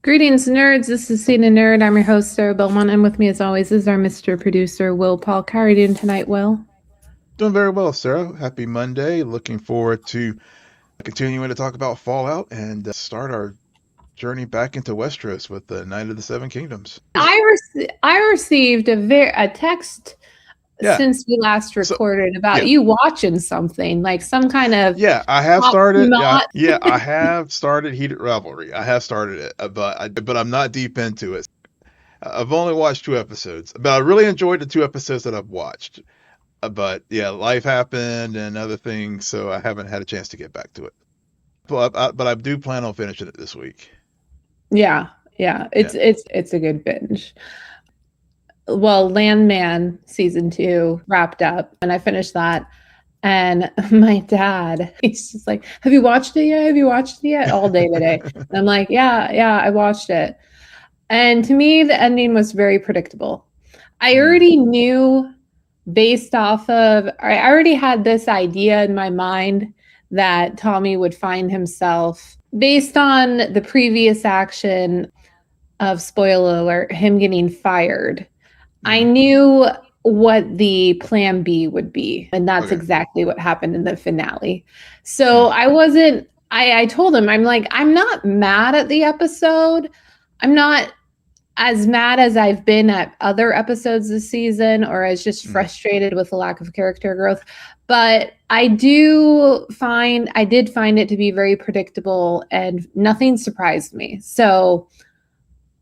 Greetings, nerds. This is Cena Nerd. I'm your host, Sarah Belmont, and with me, as always, is our Mr. Producer, Will Polk. How are you doing tonight, Will? Doing very well, Sarah. Happy Monday. Looking forward to continuing to talk about Fallout and start our journey back into Westeros with the Knight of the Seven Kingdoms. I received a text Yeah. since we last So, recorded about yeah. you watching something, like some kind of Yeah, I have top started. knot. I have started Heated Rivalry. I have started it, but I'm not deep into it. I've only watched 2 episodes, but I really enjoyed the 2 episodes that I've watched. But yeah, life happened and other things, so I haven't had a chance to get back to it. But I do plan on finishing it this week. Yeah, it's a good binge. Well, Landman season 2 wrapped up, and I finished that. And my dad, he's just like, "Have you watched it yet? Have you watched it yet?" All day today. And I'm like, "Yeah, I watched it." And to me, the ending was very predictable. I already knew based off of, I already had this idea in my mind that Tommy would find himself based on the previous action of, spoiler alert, him getting fired. I knew what the plan B would be, and that's exactly what happened in the finale. So I told him, I'm like, I'm not mad at the episode. I'm not as mad as I've been at other episodes this season, or as just frustrated with the lack of character growth. But I did find it to be very predictable, and nothing surprised me. So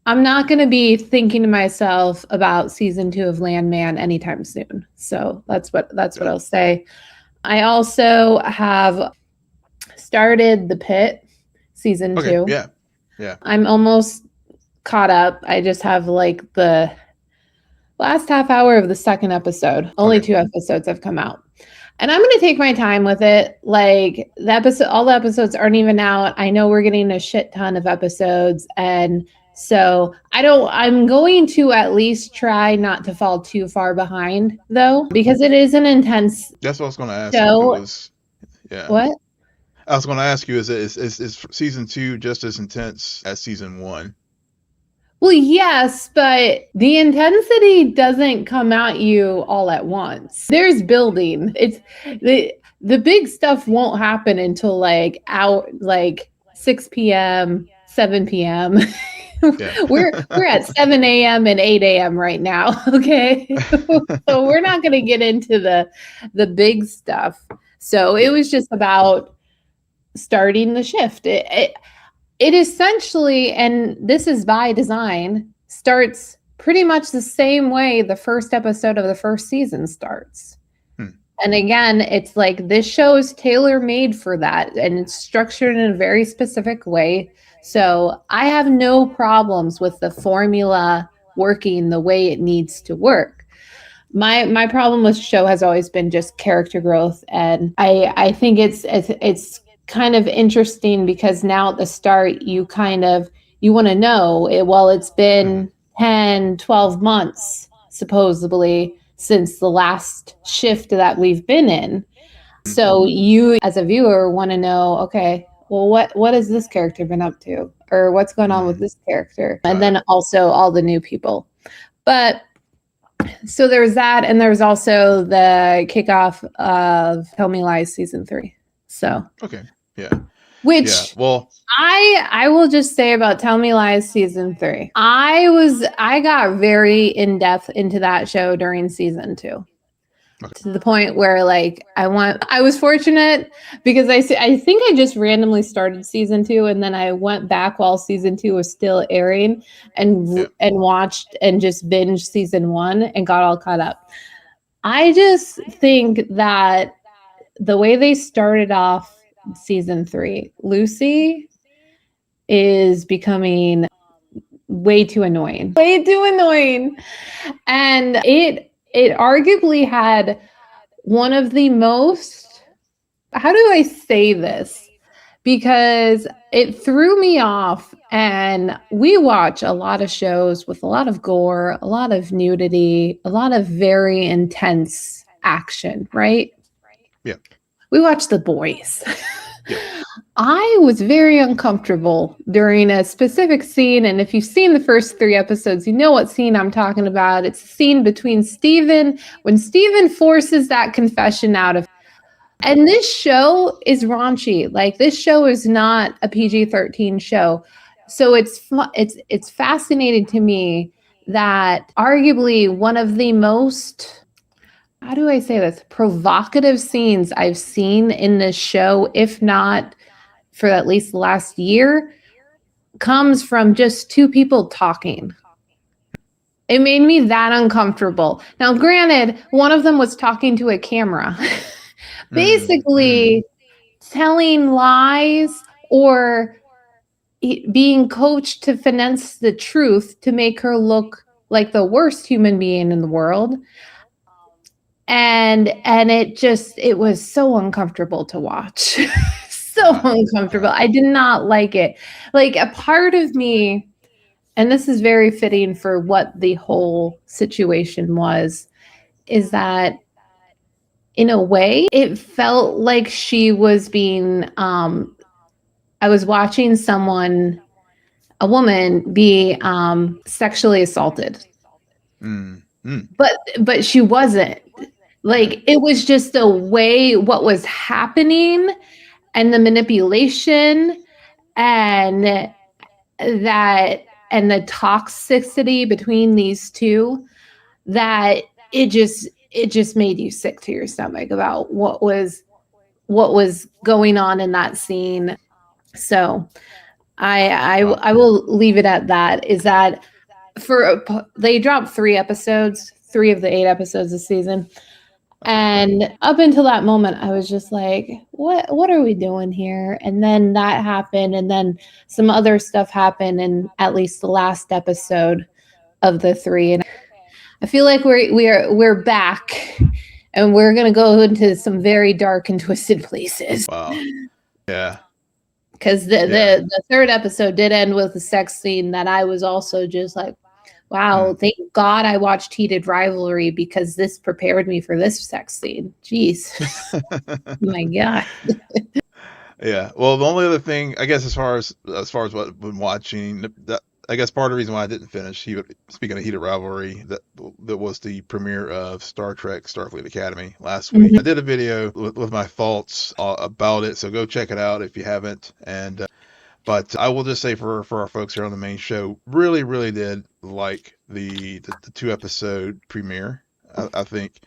I'm not going to be thinking to myself about season 2 of Landman anytime soon. So that's what I'll say. I also have started the Pitt season 2. Yeah. I'm almost caught up. I just have like the last half hour of the second episode. Only 2 episodes have come out. And I'm going to take my time with it. Like all the episodes aren't even out. I know we're getting a shit ton of episodes, and so I'm going to at least try not to fall too far behind, though, because it is an intense. That's what I was going to ask show. you. Yeah. What? I was going to ask you, is season 2 just as intense as season 1? Well, yes, but the intensity doesn't come at you all at once. There's building. It's the big stuff won't happen until like 6 p.m., 7 p.m. Yeah. we're at 7 a.m. and 8 a.m. right now. Okay. So we're not going to get into the big stuff. So it was just about starting the shift. It essentially, and this is by design, starts pretty much the same way the first episode of the first season starts. And again, it's like this show is tailor-made for that, and it's structured in a very specific way. So I have no problems with the formula working the way it needs to work. My problem with the show has always been just character growth, and I think it's kind of interesting because now at the start you want to know it's been 10 12 months supposedly since the last shift that we've been in. So you as a viewer want to know, okay, well, what has this character been up to, or what's going on with this character, and then also all the new people. But so there's that, and there's also the kickoff of Tell Me Lies season 3. So which I will just say about Tell Me Lies season 3. I got very in depth into that show during season 2. To the point where like I was fortunate because I think I just randomly started season 2, and then I went back while season 2 was still airing and watched and just binged season 1 and got all caught up. I just think that the way they started off season 3, Lucy is becoming way too annoying. And it arguably had one of the most, how do I say this? Because it threw me off, and we watch a lot of shows with a lot of gore, a lot of nudity, a lot of very intense action, right? Yeah. We watch The Boys. I was very uncomfortable during a specific scene, and if you've seen the first 3 episodes, you know what scene I'm talking about. It's a scene between Steven when Steven forces that confession out of, and this show is raunchy. Like, this show is not a PG-13 show. So it's fascinating to me that arguably one of the most, how do I say this, provocative scenes I've seen in this show, if not for at least the last year, comes from just two people talking. It made me that uncomfortable. Now, granted, one of them was talking to a camera, basically telling lies or being coached to finesse the truth to make her look like the worst human being in the world. And it was so uncomfortable to watch. So uncomfortable. I did not like it. Like, a part of me, and this is very fitting for what the whole situation was, is that in a way it felt like she was being I was watching a woman be sexually assaulted. But she wasn't. Like, it was just the way what was happening and the manipulation and the toxicity between these two, that it just made you sick to your stomach about what was going on in that scene. So I will leave it at that. Is that they dropped 3 episodes, 3 of the 8 episodes this season. And up until that moment, I was just like, what are we doing here? And then that happened, and then some other stuff happened in at least the last episode of the 3. And I feel like we're back, and we're gonna go into some very dark and twisted places. Wow. Yeah. Because the 3rd episode did end with a sex scene that I was also just like, wow, thank God I watched Heated Rivalry, because this prepared me for this sex scene. Jeez. Oh my God. Yeah. Well, the only other thing, I guess, as far as what I've been watching, I guess part of the reason why I didn't finish, speaking of Heated Rivalry, that was the premiere of Star Trek Starfleet Academy last week. I did a video with my thoughts about it, so go check it out if you haven't. And but I will just say for our folks here on the main show, really, really did like the 2-episode premiere. I think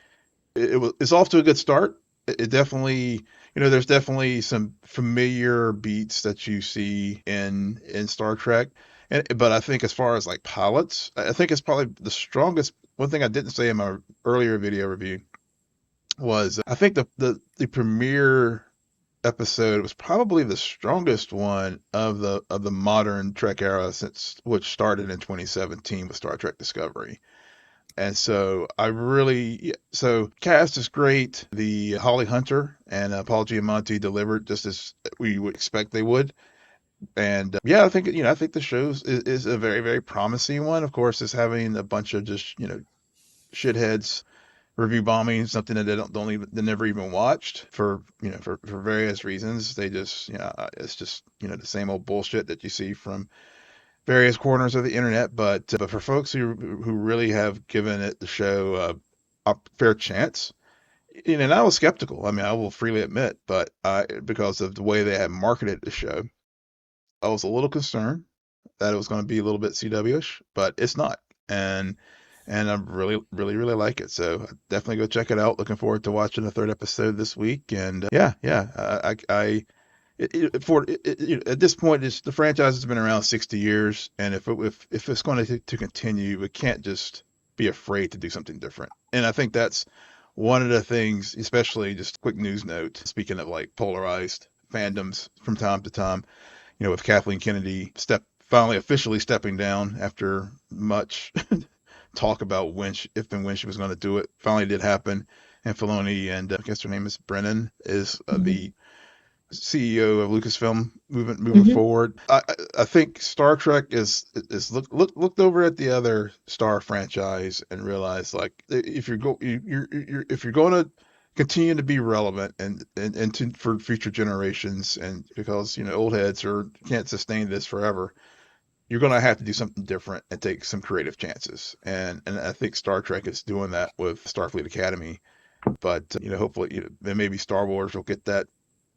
it's off to a good start. It definitely, there's definitely some familiar beats that you see in Star Trek. But I think as far as like pilots, I think it's probably the strongest. One thing I didn't say in my earlier video review was I think the premiere episode was probably the strongest one of the modern Trek era, which started in 2017 with Star Trek Discovery. And so cast is great. The Holly Hunter and Paul Giamatti delivered just as we would expect they would. And I think the show is a very, very promising one. Of course, it's having a bunch of just shitheads review bombing something that they never even watched for various reasons. They just it's just the same old bullshit that you see from various corners of the internet. But for folks who really have given the show a fair chance, and I was skeptical. I mean, I will freely admit, but because of the way they had marketed the show, I was a little concerned that it was going to be a little bit CW-ish, but it's not. And I really, really, really like it. So definitely go check it out. Looking forward to watching the 3rd episode this week. And at this point, the franchise has been around 60 years, and if it's going to continue, it can't just be afraid to do something different. And I think that's one of the things, especially just a quick news note. Speaking of like polarized fandoms from time to time, with Kathleen Kennedy finally officially stepping down after much talk about if and when she was going to do it, finally did happen. And Filoni, and I guess her name is Brennan, is the CEO of Lucasfilm moving forward. I think Star Trek is looked over at the other Star franchise and realized, like, if you're going to continue to be relevant for future generations, and because old heads can't sustain this forever, you're going to have to do something different and take some creative chances. And I think Star Trek is doing that with Starfleet Academy. But hopefully, then maybe Star Wars will get that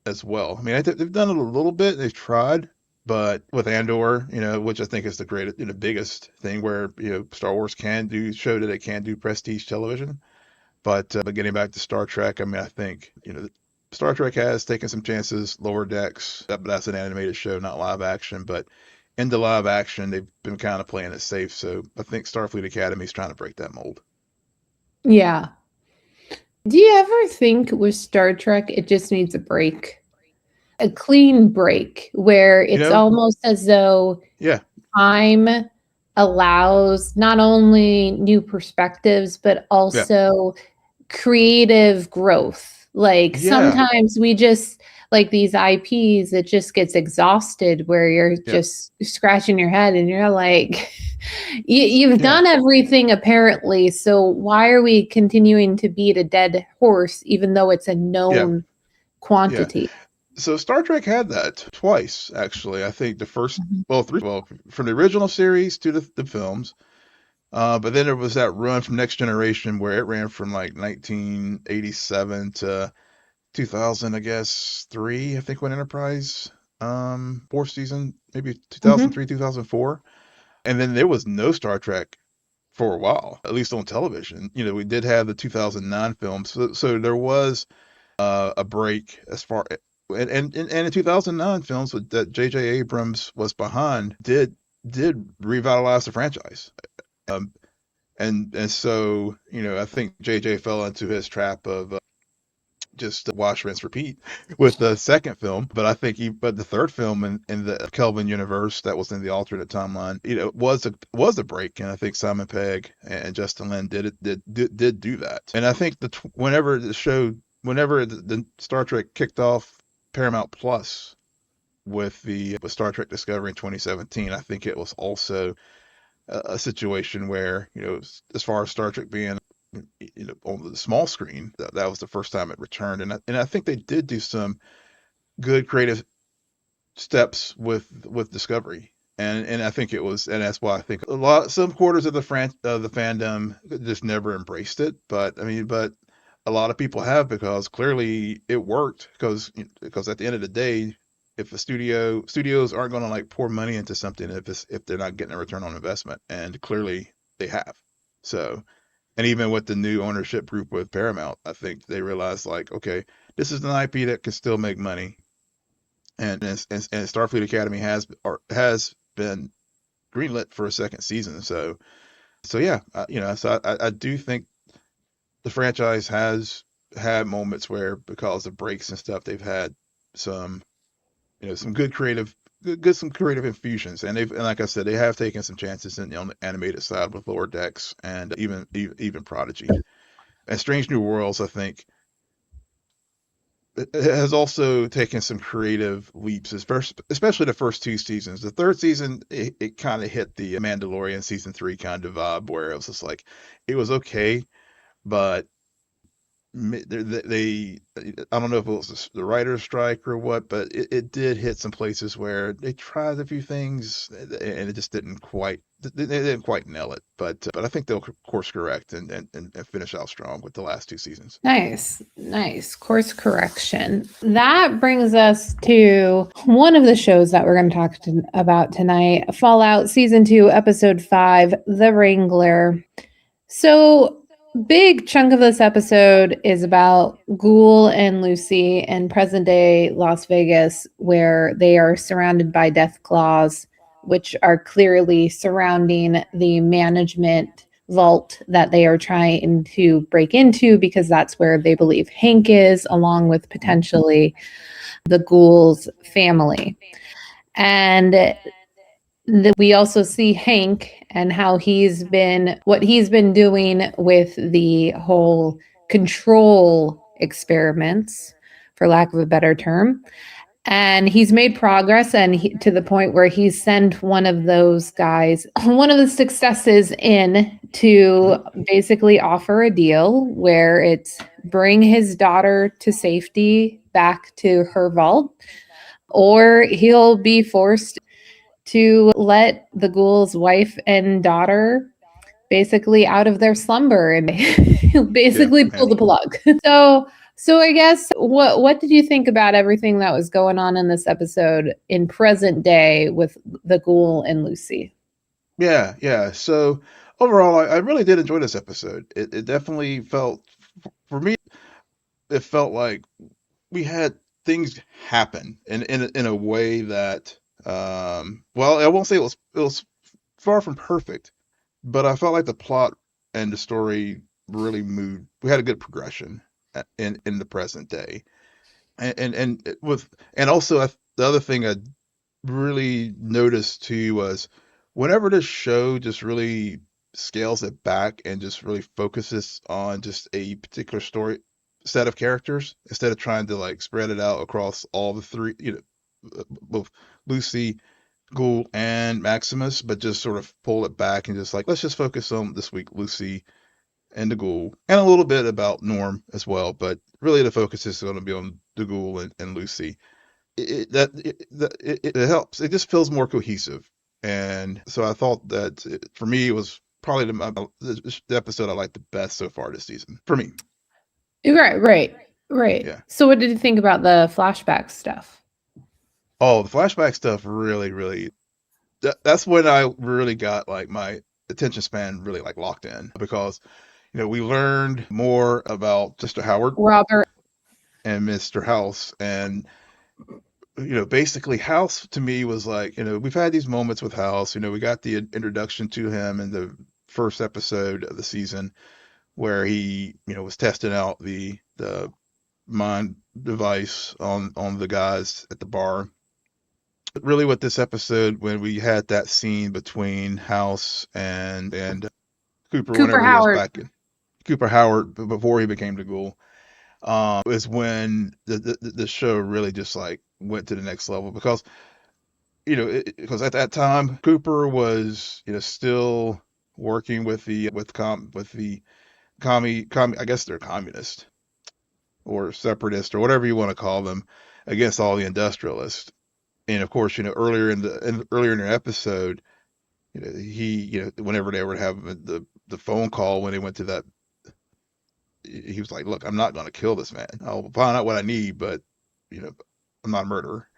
as well. I mean, they've done it a little bit. They've tried, but with Andor, which I think is the greatest, biggest thing where Star Wars show that it can do prestige television. But getting back to Star Trek, I mean, I think Star Trek has taken some chances. Lower Decks, but that's an animated show, not live action. But in the live action, they've been kind of playing it safe. So I think Starfleet Academy is trying to break that mold. Yeah. Do you ever think with Star Trek it just needs a break? A clean break where it's almost as though time allows not only new perspectives, but also creative growth. Like sometimes we just, like these IPs, it just gets exhausted where you're just scratching your head and you're like, you've done everything apparently. So why are we continuing to beat a dead horse, even though it's a known quantity? So Star Trek had that twice, actually. I think the first, from the original series to the films. But then there was that run from Next Generation where it ran from like 1987 to 2000, I guess, 3, I think, when Enterprise, fourth season, maybe 2003, 2004. And then there was no Star Trek for a while, at least on television. We did have the 2009 films. So there was a break as far, and in 2009 films that J.J. Abrams was behind did revitalize the franchise. And so, I think JJ fell into his trap of just wash, rinse, repeat with the second film. But I think but the third film in the Kelvin universe that was in the alternate timeline, was a break. And I think Simon Pegg and Justin Lin did do that. And I think whenever the Star Trek kicked off Paramount Plus with Star Trek Discovery in 2017, I think it was also a situation where, as far as Star Trek being, on the small screen, that was the first time it returned. And I think they did do some good creative steps with Discovery. And I think and that's why I think some quarters of the fandom just never embraced it. But a lot of people have, because clearly it worked, because at the end of the day, if studios aren't going to like pour money into something if they're not getting a return on investment, and clearly they have. So, and even with the new ownership group with Paramount, I think they realized, like, okay, this is an IP that can still make money, and Starfleet Academy has been greenlit for a second season. So yeah, I do think the franchise has had moments where, because of breaks and stuff, they've had some some good creative infusions, and like I said, they have taken some chances on the animated side with Lower Decks and even Prodigy. And Strange New Worlds, I think, it has also taken some creative leaps, especially the first 2 seasons. The third season, it kind of hit the Mandalorian season 3 kind of vibe, where it was just like, it was okay, but they I don't know if it was the writer's strike or what, but it did hit some places where they tried a few things and it just didn't quite nail it. But I think they'll course correct and finish out strong with the last 2 seasons. Nice course correction. That brings us to one of the shows that we're going to talk about tonight, Fallout Season 2, Episode 5, The Wrangler. So big chunk of this episode is about Ghoul and Lucy in present day Las Vegas, where they are surrounded by death claws, which are clearly surrounding the management vault that they are trying to break into, because that's where they believe Hank is, along with potentially the Ghoul's family. And we also see Hank and how what he's been doing with the whole control experiments, for lack of a better term. And he's made progress, and to the point where he's sent one of those guys, one of the successes in to basically offer a deal where it's bring his daughter to safety back to her vault, or he'll be forced to let the ghoul's wife and daughter basically out of their slumber and basically pull the plug. So I guess what did you think about everything that was going on in this episode in present day with the Ghoul and Lucy? Yeah. So overall, I really did enjoy this episode. It definitely felt, for me, it felt like we had things happen in a way that, well, I won't say it was far from perfect, but I felt like the plot and the story really moved. We had a good progression in the present day, and also the other thing I really noticed too was whenever this show just really scales it back and just really focuses on just a particular story set of characters instead of trying to like spread it out across all the three, both Lucy, Ghoul, and Maximus, but just sort of pull it back and just like let's just focus on this week Lucy and the Ghoul and a little bit about Norm as well, but really the focus is going to be on the Ghoul and Lucy. It helps. It just feels more cohesive, and so I thought that for me it was probably the episode I liked the best so far this season. For me, Right. yeah. So what did you think about the flashback stuff? Oh, the flashback stuff really. That's when I really got like my attention span really like locked in because we learned more about Mr. Howard Robert. and Mr. House, and basically House to me was like, we've had these moments with House. We got the introduction to him in the first episode of the season where he, was testing out the mind device on the guys at the bar. But really with this episode, when we had that scene between House and Cooper Cooper whenever he was Howard. back in Cooper Howard before he became the Ghoul, is when the show really just like went to the next level because because at that time Cooper was still working with the commie I guess they're communist or separatist or whatever you want to call them against all the industrialists. And of course, earlier in the episode, he whenever they were having the phone call when they went to that, he was like, "Look, I'm not going to kill this man. I'll find out what I need, but you know, I'm not a murderer."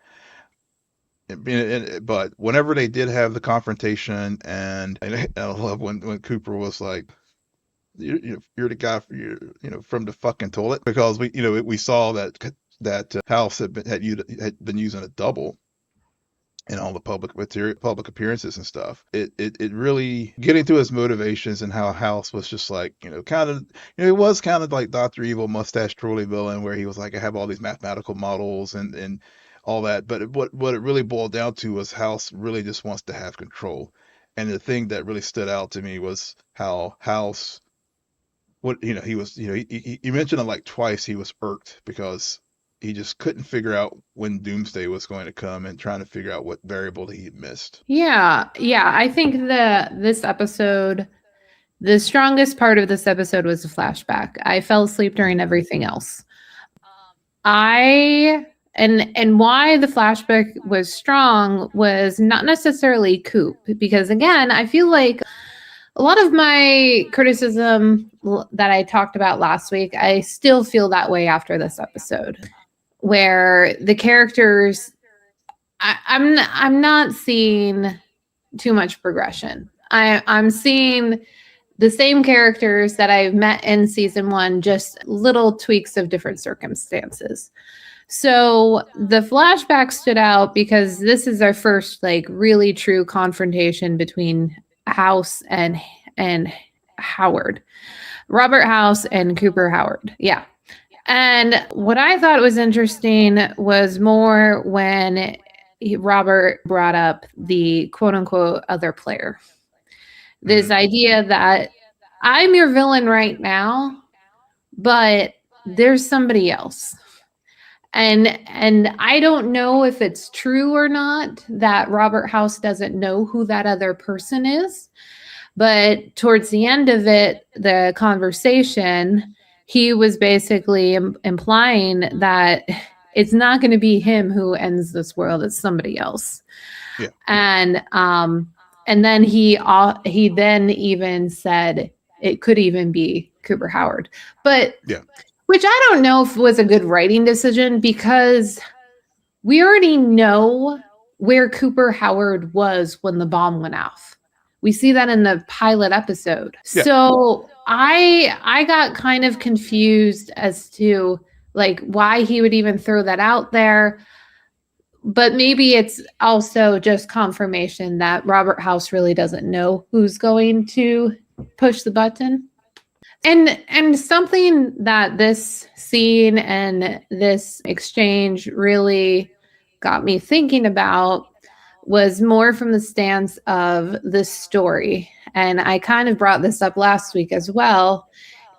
But whenever they did have the confrontation, and I love when Cooper was like, "You're the guy from the fucking toilet," because we saw that House had been using a double in all the public appearances and stuff. It really getting to his motivations and how House was just like, kind of, it was kind of like Dr. Evil mustache trolley villain where he was like, I have all these mathematical models and all that. But what it really boiled down to was House really just wants to have control. And the thing that really stood out to me was how House, he was, he mentioned it like twice. He was irked because he just couldn't figure out when Doomsday was going to come and trying to figure out what variable he had missed. Yeah. I think this episode, the strongest part of this episode was the flashback. I fell asleep during everything else. And why the flashback was strong was not necessarily Coop, because again, I feel like a lot of my criticism that I talked about last week, I still feel that way after this episode, where the characters, I'm not seeing too much progression. I'm seeing the same characters that I've met in season one, just little tweaks of different circumstances. So the flashback stood out because this is our first like really true confrontation between House and Howard. Robert House and Cooper Howard. Yeah. And what I thought was interesting was more when Robert brought up the quote unquote other player. This idea that I'm your villain right now, but there's somebody else. And I don't know if it's true or not that Robert House doesn't know who that other person is. But towards the end of it, the conversation, he was basically implying that it's not going to be him who ends this world; it's somebody else. Yeah. And then he then even said it could even be Cooper Howard, but Yeah. which I don't know if was a good writing decision, because we already know where Cooper Howard was when the bomb went off. We see that in the pilot episode. Yeah. So I got kind of confused as to like why he would even throw that out there. But maybe it's also just confirmation that Robert House really doesn't know who's going to push the button. And something that this scene and this exchange really got me thinking about was more from the stance of this story. And I kind of brought this up last week as well,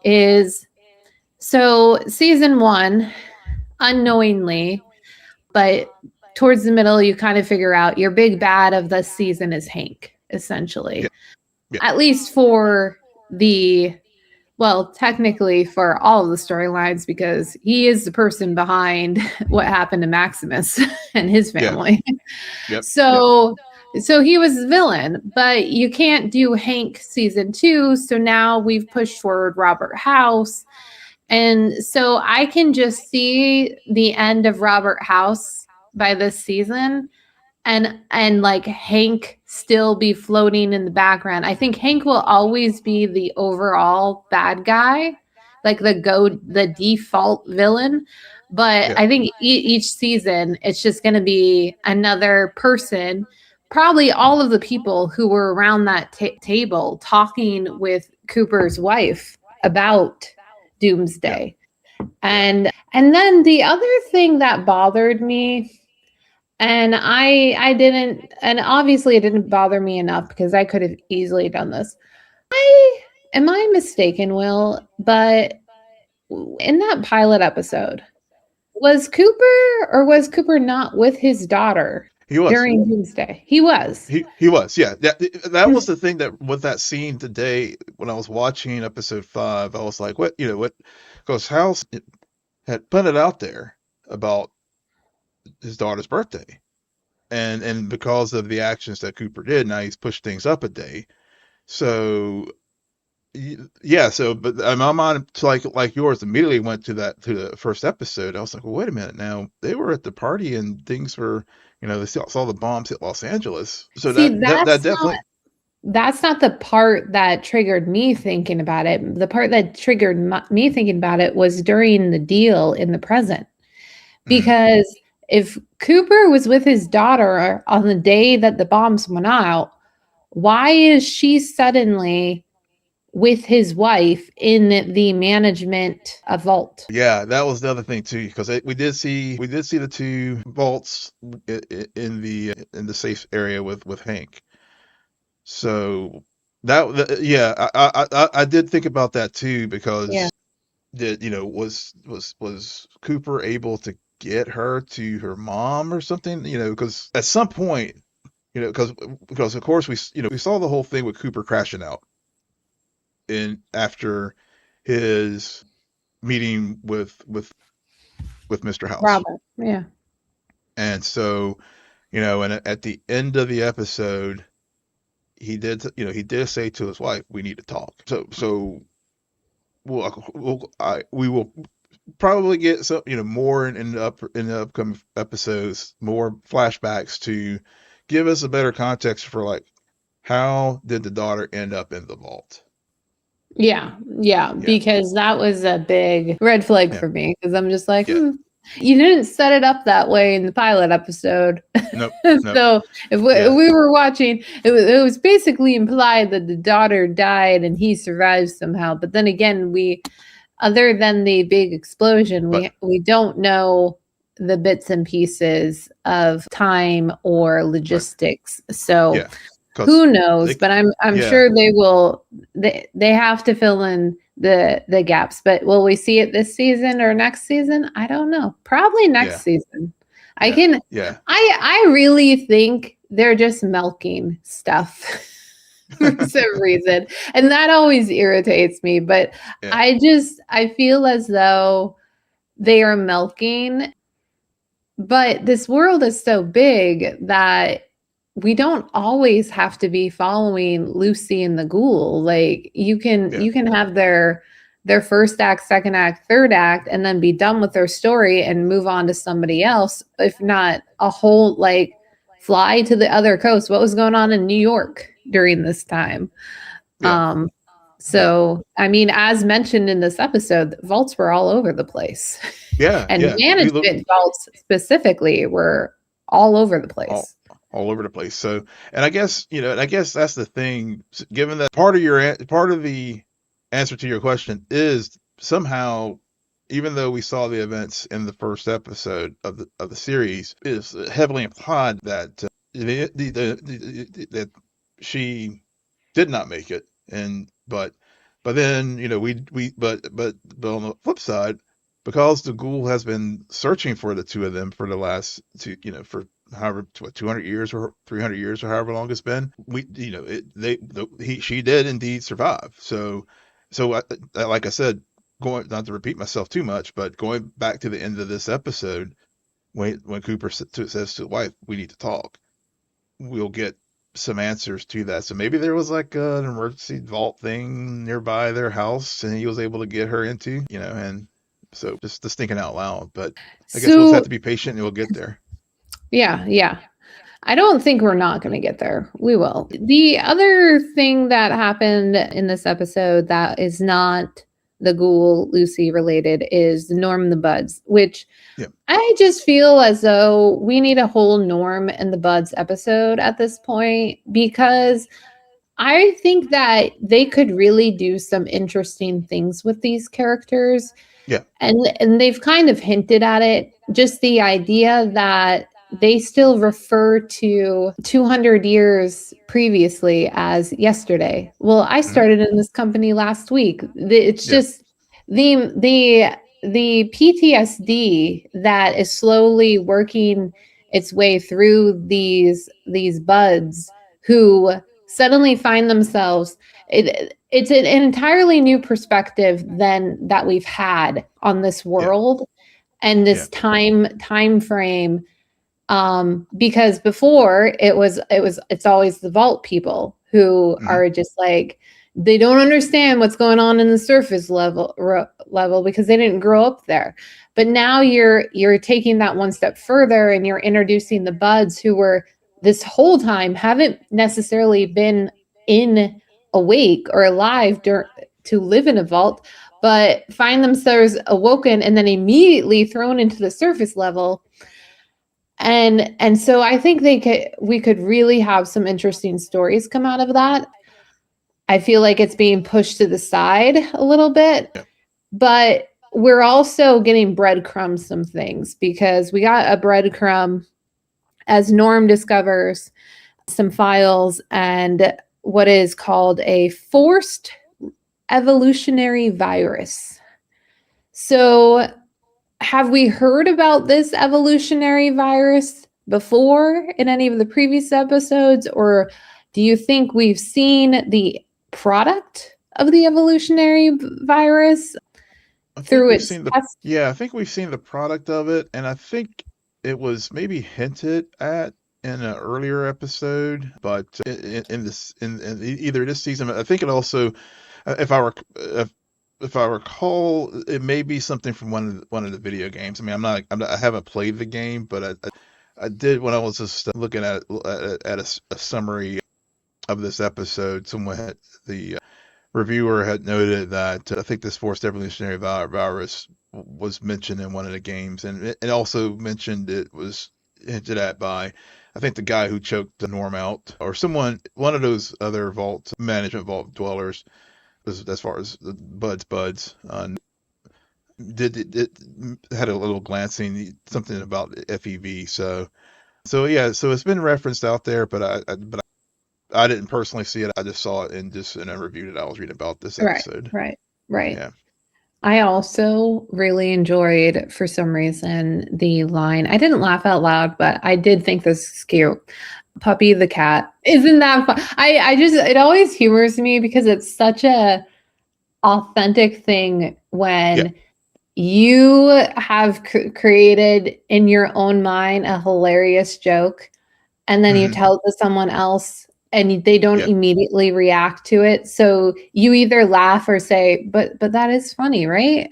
is so season 1, unknowingly, but towards the middle, you kind of figure out your big bad of the season is Hank, essentially. Yeah. Yeah. At least for technically for all of the storylines, because he is the person behind what happened to Maximus and his family. Yep. So he was the villain, but you can't do Hank season 2. So now we've pushed forward Robert House. And so I can just see the end of Robert House by this season, and like Hank still be floating in the background. I think Hank will always be the overall bad guy, like the default villain. But Yeah. I think each season it's just going to be another person, probably all of the people who were around that table talking with Cooper's wife about Doomsday. And then the other thing that bothered me, and I didn't, and obviously it didn't bother me enough because I could have easily done this. Am I mistaken, Will? But in that pilot episode, was Cooper not with his daughter He was during Doomsday? He was. He was. Yeah. That was the thing that with that scene today when I was watching episode 5, I was like, what? Because House had put it out there about his daughter's birthday. And because of the actions that Cooper did, now he's pushed things up a day. So yeah, but my mind, like yours, immediately went to the first episode. I was like, well, wait a minute, now they were at the party and things were, they saw the bombs hit Los Angeles. So See, that definitely. That's not the part that triggered me thinking about it. The part that triggered me thinking about it was during the deal in the present. Because if Cooper was with his daughter on the day that the bombs went out, why is she suddenly with his wife in the management vault? Yeah, that was the other thing too, because we did see the two vaults in the safe area with Hank. So I did think about that too, because was Cooper able to get her to her mom or something? Because at some point, because of course we saw the whole thing with Cooper crashing out after his meeting with Mr. House. Robert, yeah. And so, and at the end of the episode, he did say to his wife, "We need to talk." So we will probably get some, more in the upcoming episodes, more flashbacks to give us a better context for like how did the daughter end up in the vault. Yeah, because that was a big red flag for me, because I'm just like, you didn't set it up that way in the pilot episode. Nope. So if we were watching, it was basically implied that the daughter died and he survived somehow. But then again, other than the big explosion, we don't know the bits and pieces of time or logistics. Right. So who knows? But I'm sure they will. They have to fill in the gaps. But will we see it this season or next season? I don't know. Probably next season. I really think they're just milking stuff for some reason. And that always irritates me. But I feel as though they are milking. But this world is so big that we don't always have to be following Lucy and the Ghoul. Like you can have their first act, second act, third act, and then be done with their story and move on to somebody else. If not a whole like fly to the other coast. What was going on in New York during this time? So I mean, as mentioned in this episode, vaults were all over the place. And management vaults specifically were all over the place. All over the place. So, and I guess that's the thing. Given that part of the answer to your question is somehow, even though we saw the events in the first episode of the series, is heavily implied that that she did not make it, but then but on the flip side, because the Ghoul has been searching for the two of them for the last for however 200 years or 300 years or however long it's been, she did indeed survive. So like I said, going, not to repeat myself too much, but going back to the end of this episode, when Cooper says to the wife, "We need to talk," we'll get some answers to that. So maybe there was like an emergency vault thing nearby their house, and he was able to get her into, and so just thinking out loud. But I guess we'll just have to be patient, and we'll get there. Yeah. I don't think we're not going to get there. We will. The other thing that happened in this episode that is not the Ghoul Lucy related is Norm the Buds, which I just feel as though we need a whole Norm and the Buds episode at this point, because I think that they could really do some interesting things with these characters. Yeah. And they've kind of hinted at it. Just the idea that they still refer to 200 years previously as yesterday. Well, I started in this company last week. It's just the PTSD that is slowly working its way through these buds who suddenly find themselves. It's an entirely new perspective than that we've had on this world and this time frame. Because before it's always the vault people who are just like, they don't understand what's going on in the surface level because they didn't grow up there. But now you're taking that one step further, and you're introducing the buds who were this whole time haven't necessarily been awake or alive to live in a vault, but find themselves awoken and then immediately thrown into the surface level. And so I think we could really have some interesting stories come out of that. I feel like it's being pushed to the side a little bit, but we're also getting breadcrumbs some things, because we got a breadcrumb as Norm discovers some files and what is called a forced evolutionary virus. So have we heard about this evolutionary virus before in any of the previous episodes, or do you think we've seen the product of the evolutionary virus through its test? I think we've seen the product of it, and I think it was maybe hinted at in an earlier episode, but in either this season, I think it also, if I recall, it may be something from one of the video games. I mean, I haven't played the game, but I did when I was just looking at a summary of this episode. The reviewer had noted that I think this forced evolutionary virus was mentioned in one of the games, and it also mentioned it was hinted at by, I think, the guy who choked the Norm out, or one of those other management vault dwellers, as far as the buds. It had a little glancing something about FEV. So it's been referenced out there, but I didn't personally see it. I just saw it in a review that I was reading about this episode. Right. Right. Yeah. I also really enjoyed, for some reason, the line. I didn't laugh out loud, but I did think this is cute. Puppy the cat. Isn't that fun? I just, it always humors me because it's such a authentic thing Yeah. when you have created in your own mind a hilarious joke and then you Hmm. tell it to someone else and they don't Yeah. immediately react to it. So you either laugh or say, but that is funny, right?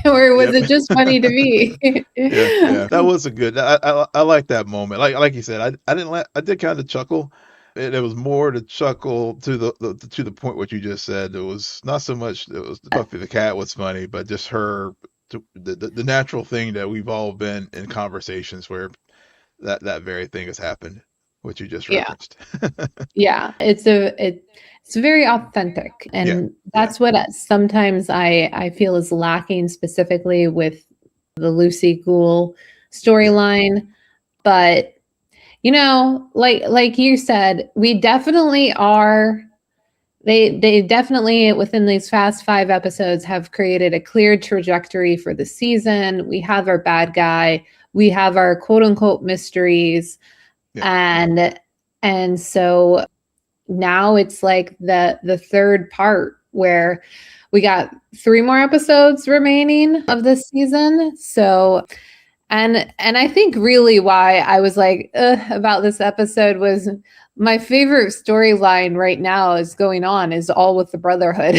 Or was Yep. it just funny to me? Yeah. Yeah. That was a good. I like that moment. Like you said, I didn't. I did kind of chuckle. It was more to chuckle to the point what you just said. It was not so much. It was Buffy the cat was funny, but just her. The natural thing that we've all been in conversations where that very thing has happened, which you just Yeah. referenced. Yeah, it's very authentic, Yeah. and Yeah. that's what sometimes I feel is lacking specifically with the Lucy Ghoul Yeah. storyline. But like you said, we definitely are. They definitely within these fast 5 episodes have created a clear trajectory for the season. We have our bad guy. We have our quote unquote mysteries, Yeah. and so now it's like the third part where we got 3 more episodes remaining Yep. of this season. So and I think really why I was like about this episode was my favorite storyline right now is going on is all with the Brotherhood.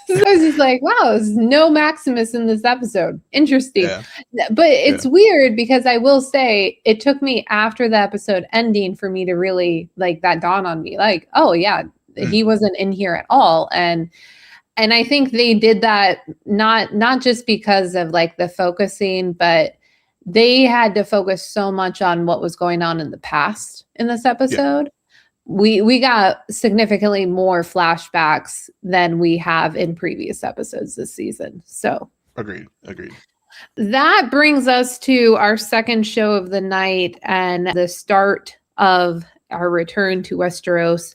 So I was just like, wow, there's no Maximus in this episode. Interesting. Yeah. But Yeah. it's weird because I will say it took me after the episode ending for me to really like that dawn on me. Like, oh yeah, Mm. he wasn't in here at all. And I think they did that not just because of like the focusing, but they had to focus so much on what was going on in the past in this Yeah. episode. We got significantly more flashbacks than we have in previous episodes this season. So Agreed. Agreed. that brings us to our second show of the night and the start of our return to Westeros,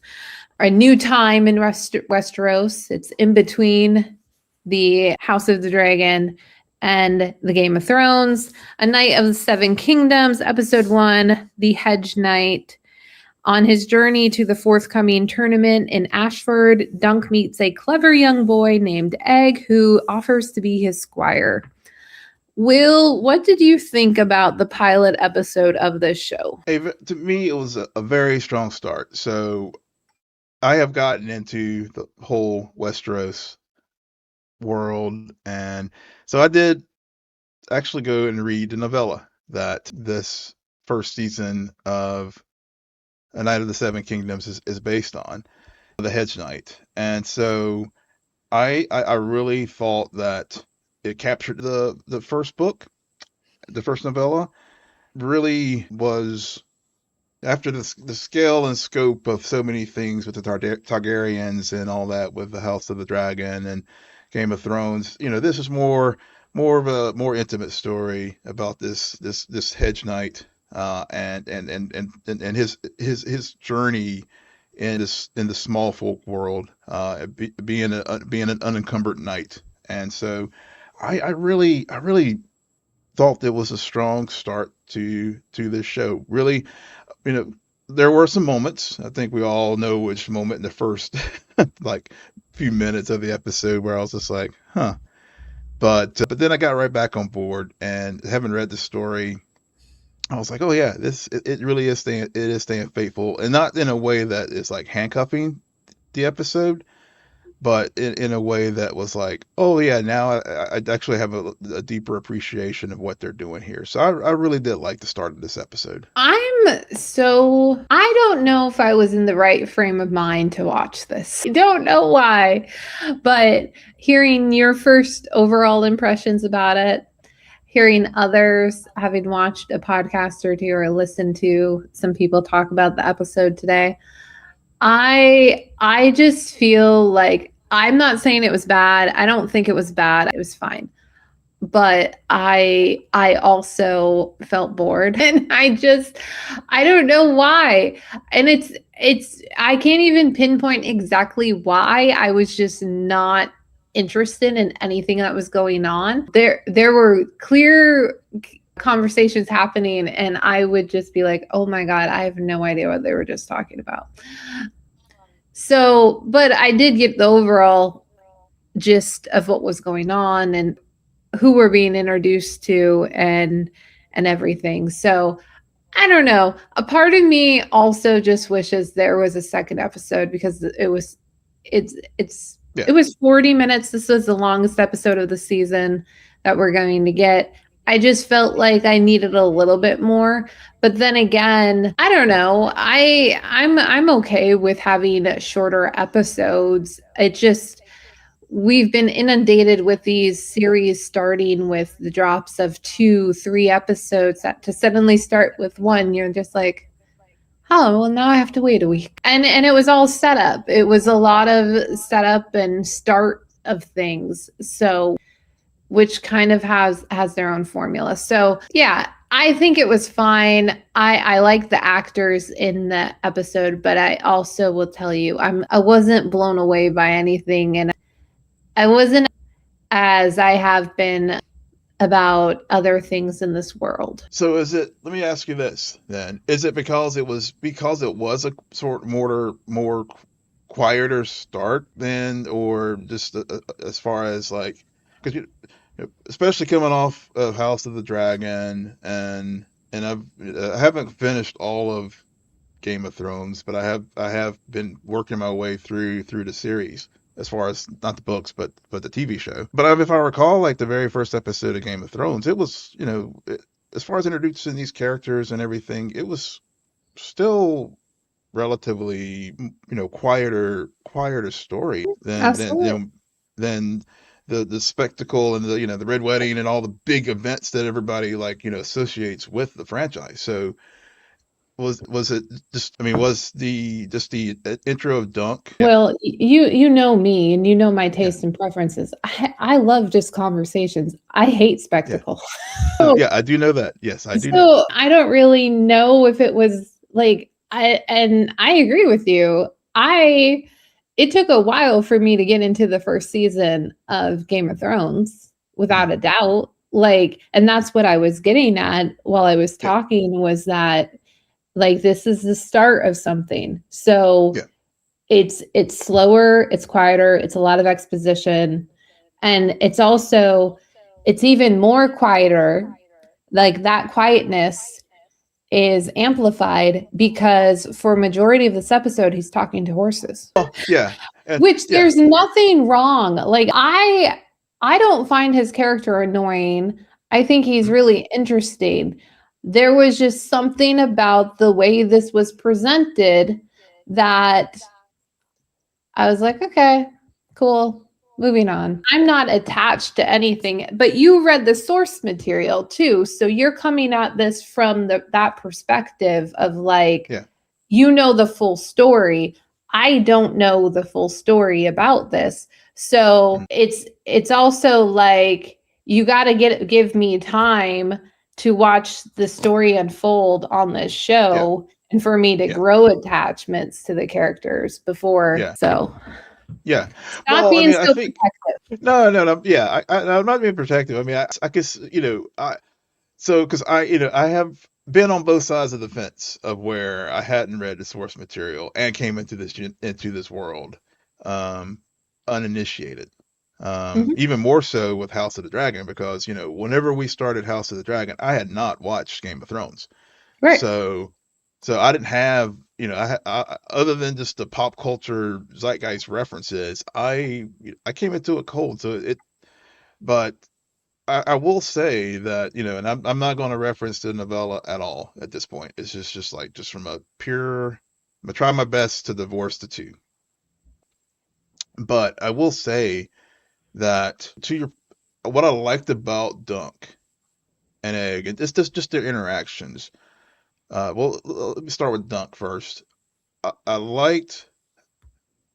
a new time in Westeros. It's in between the House of the Dragon and the Game of Thrones, A Night of the Seven Kingdoms, episode 1, The Hedge Knight. On his journey to the forthcoming tournament in Ashford, Dunk meets a clever young boy named Egg who offers to be his squire. Will, what did you think about the pilot episode of this show? To me, it was a very strong start. So I have gotten into the whole Westeros world, and so I did actually go and read the novella that this first season of A Night of the Seven Kingdoms is based on, The Hedge Knight. And so I really thought that it captured the first book, the first novella, really was after the scale and scope of so many things with the Targaryens and all that with the House of the Dragon and Game of Thrones, this is more of a more intimate story about this hedge knight and his journey in the small folk world, being an unencumbered knight. And so I really thought it was a strong start to this show. Really, you know, there were some moments. I think we all know which moment in the first like few minutes of the episode where I was just like, huh. But then I got right back on board, and having read the story, I was like, oh yeah, it really is staying faithful, and not in a way that is like handcuffing the episode, but in a way that was like, oh yeah, now I actually have a deeper appreciation of what they're doing here. So I really did like the start of this episode. I don't know if I was in the right frame of mind to watch this. I don't know why, but hearing your first overall impressions about it, hearing others, having watched a podcast or two or listened to some people talk about the episode today, I just feel like I'm not saying it was bad. I don't think it was bad. It was fine. But I also felt bored and I don't know why. And it's I can't even pinpoint exactly why. I was just not interested in anything that was going on. There were clear conversations happening, and I would just be like, oh my God, I have no idea what they were just talking about. So, but I did get the overall gist of what was going on and who we're being introduced to and everything. So I don't know. A part of me also just wishes there was a second episode because it was 40 minutes. This was the longest episode of the season that we're going to get. I just felt like I needed a little bit more. But then again, I don't know. I'm okay with having shorter episodes. It just we've been inundated with these series starting with the drops of 2-3 episodes that to suddenly start with one, you're just like, oh, well, now I have to wait a week. And it was all setup. It was a lot of setup and start of things. So which kind of has their own formula. So yeah, I think it was fine. I like the actors in the episode, but I also will tell you I wasn't blown away by anything, and I wasn't as I have been about other things in this world. So let me ask you this then. Is it because it was a sort more quieter start then, or just as far as like, because especially coming off of House of the Dragon, and I haven't finished all of Game of Thrones, but I have been working my way through the series, as far as not the books but the TV show. But if I recall, like the very first episode of Game of Thrones, it was, as far as introducing these characters and everything, it was still relatively, quieter story Absolutely. than the spectacle and the Red Wedding and all the big events that everybody, like, associates with the franchise. So was it just, I mean, was the intro of Dunk? Yeah, Well, you know me and you know my yeah, taste and preferences. I love just conversations. I hate yeah. spectacle. Yeah, I do know that. Yes, I do know that. So I don't really know if it was like I agree with you. I It took a while for me to get into the first season of Game of Thrones, Mm, without a doubt. Like, and that's what I was getting at while I was yeah, talking was that like this is the start of something. So yeah, it's slower, it's quieter, it's a lot of exposition, and it's even more quieter. Like that quietness is amplified because for a majority of this episode he's talking to horses, yeah, and which yeah, there's nothing wrong. Like I don't find his character annoying. I think he's mm, really interesting. There was just something about the way this was presented that I was like, okay, cool. Moving on. I'm not attached to anything, but you read the source material too. So you're coming at this from that perspective of like, yeah, you know the full story. I don't know the full story about this. So mm, it's also like you got to give me time to watch the story unfold on this yeah, show and for me to yeah, grow attachments to the characters before. yeah, So yeah. stop Well, I being mean, I so think protective. no. Yeah, I'm not being protective. I mean, I guess, because I have been on both sides of the fence of where I hadn't read the source material and came into this world, um, uninitiated. Mhm. Even more so with House of the Dragon, because whenever we started House of the Dragon, I had not watched Game of Thrones, Right. so I didn't have, other than just the pop culture zeitgeist references, I came into it cold. But I will say that, and I'm not going to reference the novella at all at this point. It's just like, just from a pure, I'm gonna try my best to divorce the two. But I will say that, what I liked about Dunk and Egg, and it's just their interactions. Well, let me start with Dunk first. I liked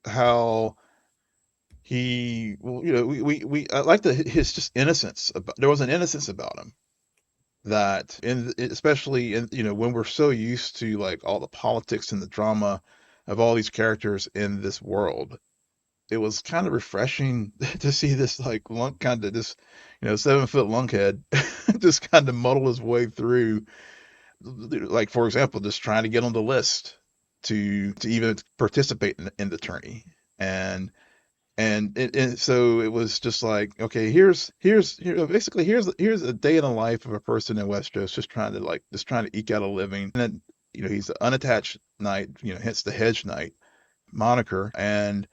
how I liked his just innocence. There was an innocence about him that, especially in, when we're so used to, like, all the politics and the drama of all these characters in this world, it was kind of refreshing to see this like lunk kind of this 7 foot lunkhead just kind of muddle his way through, like for example, just trying to get on the list to even participate in the tourney. And so it was just like, okay, here's basically here's a day in the life of a person in Westeros just trying to eke out a living. And then he's the unattached knight, hence the Hedge Knight moniker. And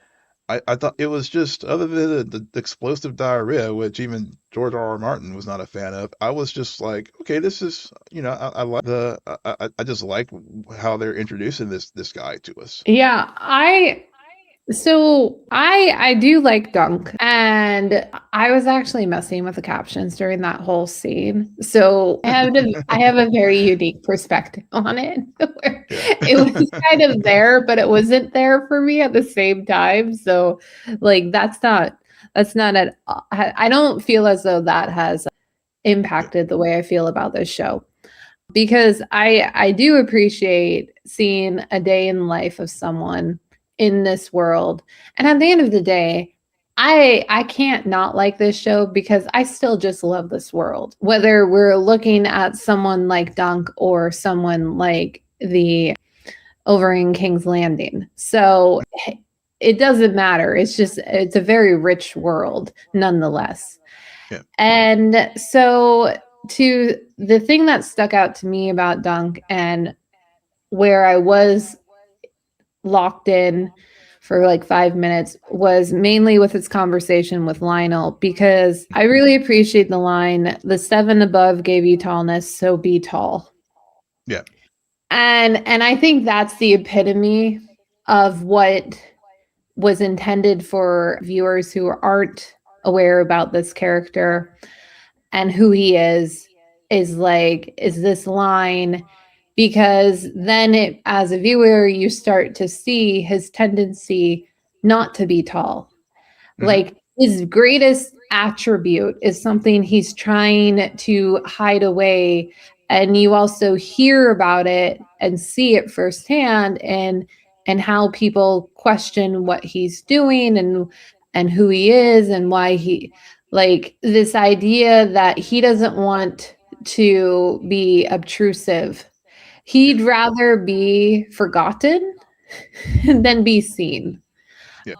I thought it was just, other than the explosive diarrhea, which even George R. R. Martin was not a fan of, I was just like, okay, this is, I like I just like how they're introducing this guy to us. Yeah, I do like Dunk, and I was actually messing with the captions during that whole scene. So I have a very unique perspective on it, where Yeah. it was kind of there, but it wasn't there for me at the same time. So like that's not at I don't feel as though that has Yeah. impacted the way I feel about this show, because I do appreciate seeing a day in life of someone in this world. And at the end of the day, I can't not like this show because I still just love this world. Whether we're looking at someone like Dunk or someone like the over in King's Landing. So it doesn't matter. It's a very rich world nonetheless. Yeah. And so, to the thing that stuck out to me about Dunk, and where I was locked in for like 5 minutes, was mainly with its conversation with Lionel, because I really appreciate the line, "The seven above gave you tallness, so be tall." Yeah. And I think that's the epitome of what was intended for viewers who aren't aware about this character and who he is like, is this line, because then it, as a viewer, you start to see his tendency not to be tall. Hmm. Like, his greatest attribute is something he's trying to hide away, and you also hear about it and see it firsthand, and how people question what he's doing, and who he is, and why he, like, this idea that he doesn't want to be obtrusive. Yeah. He'd rather be forgotten than be seen. Yeah.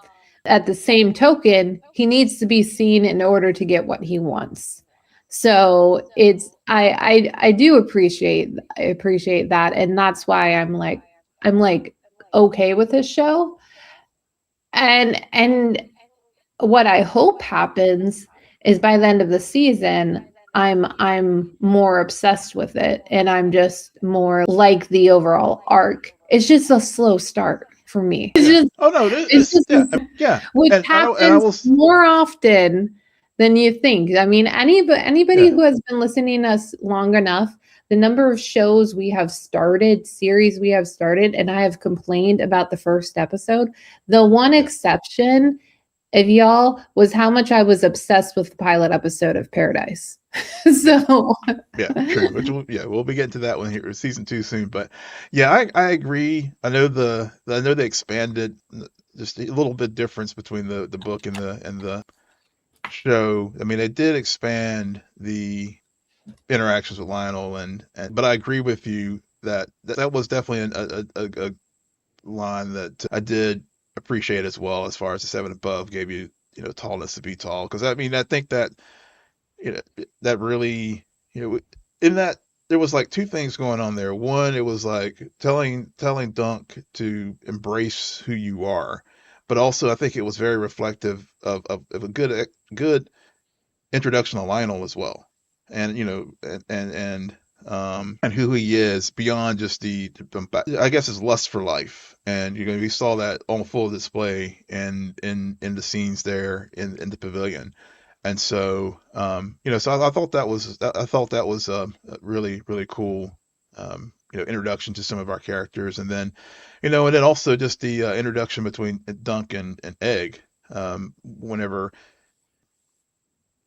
At the same token, he needs to be seen in order to get what he wants. So it's I do appreciate that, and that's why I'm like okay with this show. And what I hope happens is by the end of the season, I'm more obsessed with it, and I'm just more like the overall arc. It's just a slow start for me. Yeah. Oh no, It's just yeah, yeah. which And I happens will. more often than you think. I mean, anybody Yeah. who has been listening to us long enough, the number of shows we have started, series we have started, and I have complained about the first episode. The one Yeah. exception of y'all was how much I was obsessed with the pilot episode of Paradise. Yeah. So Yeah, true. We'll be getting to that one here, season 2 soon. But yeah, I agree. I know they expanded just a little bit difference between the book and the show. I mean, they did expand the interactions with Lionel, but I agree with you that was definitely a line that I did appreciate as well, as far as the seven above gave you tallness to be tall. Because I mean, I think that that really, in that, there was like two things going on there. One, it was like telling Dunk to embrace who you are, but also I think it was very reflective of a good introduction to Lionel as well, and and who he is beyond just I guess his lust for life. And we saw that on full display in the scenes there in the pavilion. And so so I thought that was a really really cool introduction to some of our characters. And then and then also just the introduction between Dunk and Egg, whenever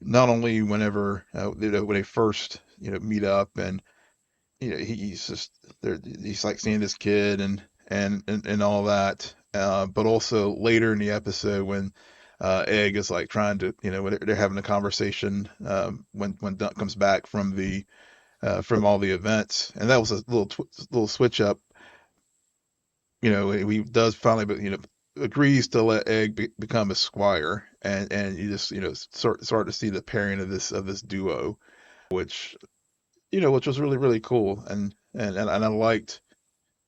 not only whenever when they first meet up. And he's just there, he's like seeing this kid and all that. but also later in the episode when Egg is like trying to, when they're having a conversation when Dunk comes back from all the events, and that was a little switch up. He does finally, but agrees to let Egg become a squire, and you just start to see the pairing of this duo, which which was really really cool, and I liked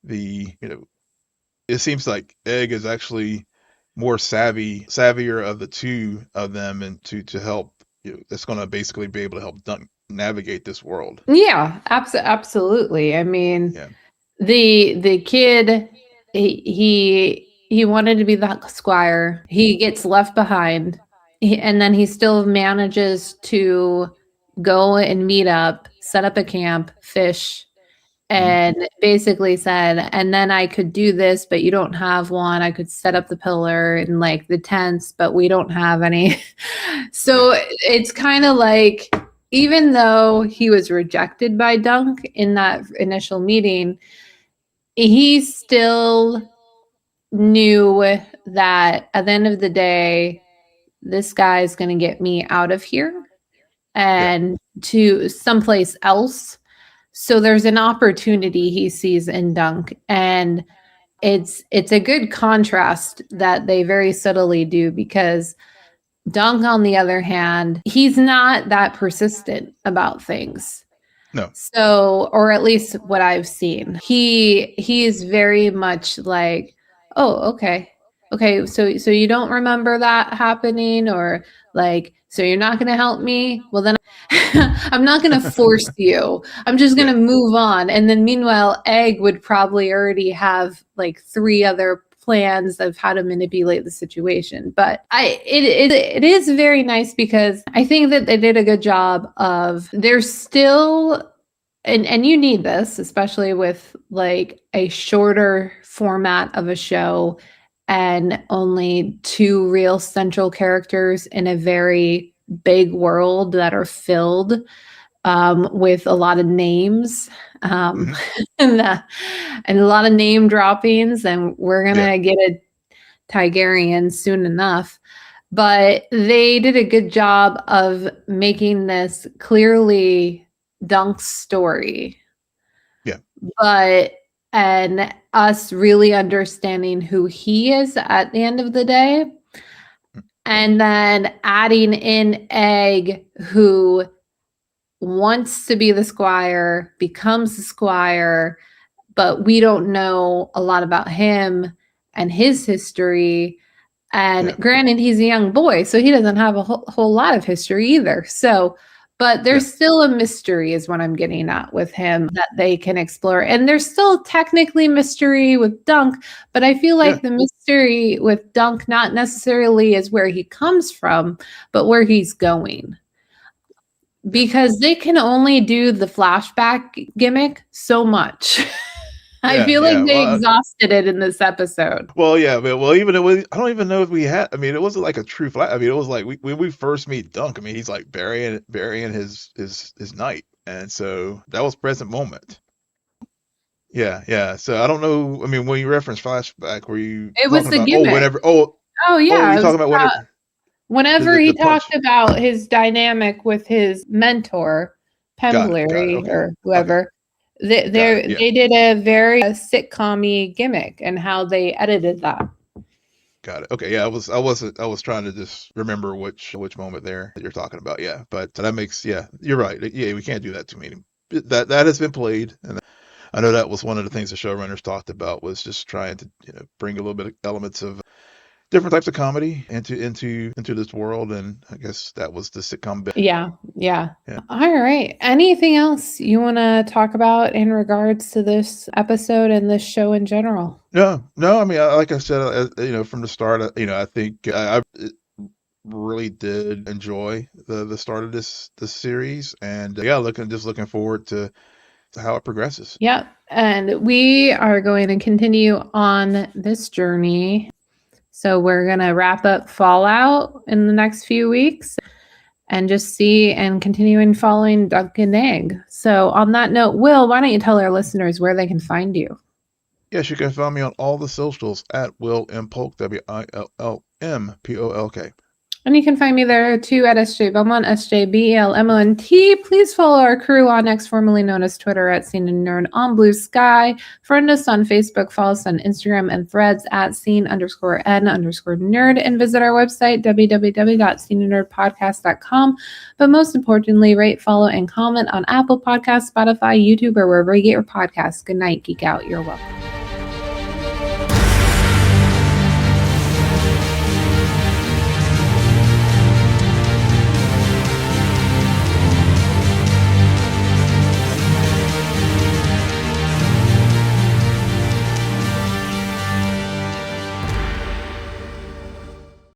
the it seems like Egg is actually more savvier of the two of them, and to help that's going to basically be able to help Dunk navigate this world. Yeah, absolutely. I mean, Yeah. the kid, he wanted to be the squire. He gets left behind, and then he still manages to go and meet up, set up a camp, fish, and basically said, and then I could do this, but you don't have one. I could set up the pillar and like the tents, but we don't have any. So it's kind of like, even though he was rejected by Dunk in that initial meeting, he still knew that at the end of the day, this guy is going to get me out of here and to someplace else. So there's an opportunity he sees in Dunk, and it's a good contrast that they very subtly do, because Dunk, on the other hand, he's not that persistent about things. No. So, or at least what I've seen, he is very much like, oh, okay, so you don't remember that happening, or like, so you're not going to help me? Well, then I'm not going to force you. I'm just going to move on. And then meanwhile, Egg would probably already have like 3 other plans of how to manipulate the situation. But it is very nice, because I think that they did a good job of, there's still, and you need this, especially with like a shorter format of a show and only 2 real central characters in a very big world that are filled with a lot of names and a lot of name droppings, and we're gonna get a Targaryen soon enough. But they did a good job of making this clearly Dunk's story. Yeah. But and us really understanding who he is at the end of the day. And then adding in Egg, who wants to be the squire, becomes the squire, but we don't know a lot about him and his history. And granted, he's a young boy, so he doesn't have a whole lot of history either. So, but there's still a mystery is what I'm getting at with him that they can explore. And there's still technically mystery with Dunk, but I feel like the mystery with Dunk not necessarily is where he comes from, but where he's going. Because they can only do the flashback gimmick so much. I feel like they exhausted it in this episode. Well, even I don't even know if we had. I mean, it wasn't like a true flash. I mean, it was like when we first meet Dunk. I mean, he's like burying his knight, and so that was present moment. Yeah. So I don't know. I mean, when you reference flashback, were you? It was the gimmick. You're talking about whenever he talked about his dynamic with his mentor, Pemblary, or whoever. They did a very sitcom-y gimmick and how they edited that. Got it. Okay, yeah, I was trying to just remember which moment there that you're talking about. Yeah, but that makes you're right. Yeah, we can't do that too many. That has been played, and I know that was one of the things the showrunners talked about, was just trying to bring a little bit of elements of different types of comedy into this world, and I guess that was the sitcom bit. Yeah. All right. Anything else you want to talk about in regards to this episode and this show in general? No. I mean, like I said, from the start, I think I really did enjoy the start of this series, and looking forward to how it progresses. Yeah, and we are going to continue on this journey. So we're going to wrap up Fallout in the next few weeks and just see and continue following Dunk and Egg. So on that note, Will, why don't you tell our listeners where they can find you? Yes, you can find me on all the socials at Will M. Polk, WILLMPOLK. And you can find me there too at SJ Belmont, SJBELMONT. Please follow our crew on X, formerly known as Twitter, at Scene and Nerd on Blue Sky. Friend us on Facebook, follow us on Instagram and Threads at Scene_N_Nerd, and visit our website, www.sceneandnerdpodcast.com. But most importantly, rate, follow, and comment on Apple Podcasts, Spotify, YouTube, or wherever you get your podcasts. Good night, Geek Out. You're welcome.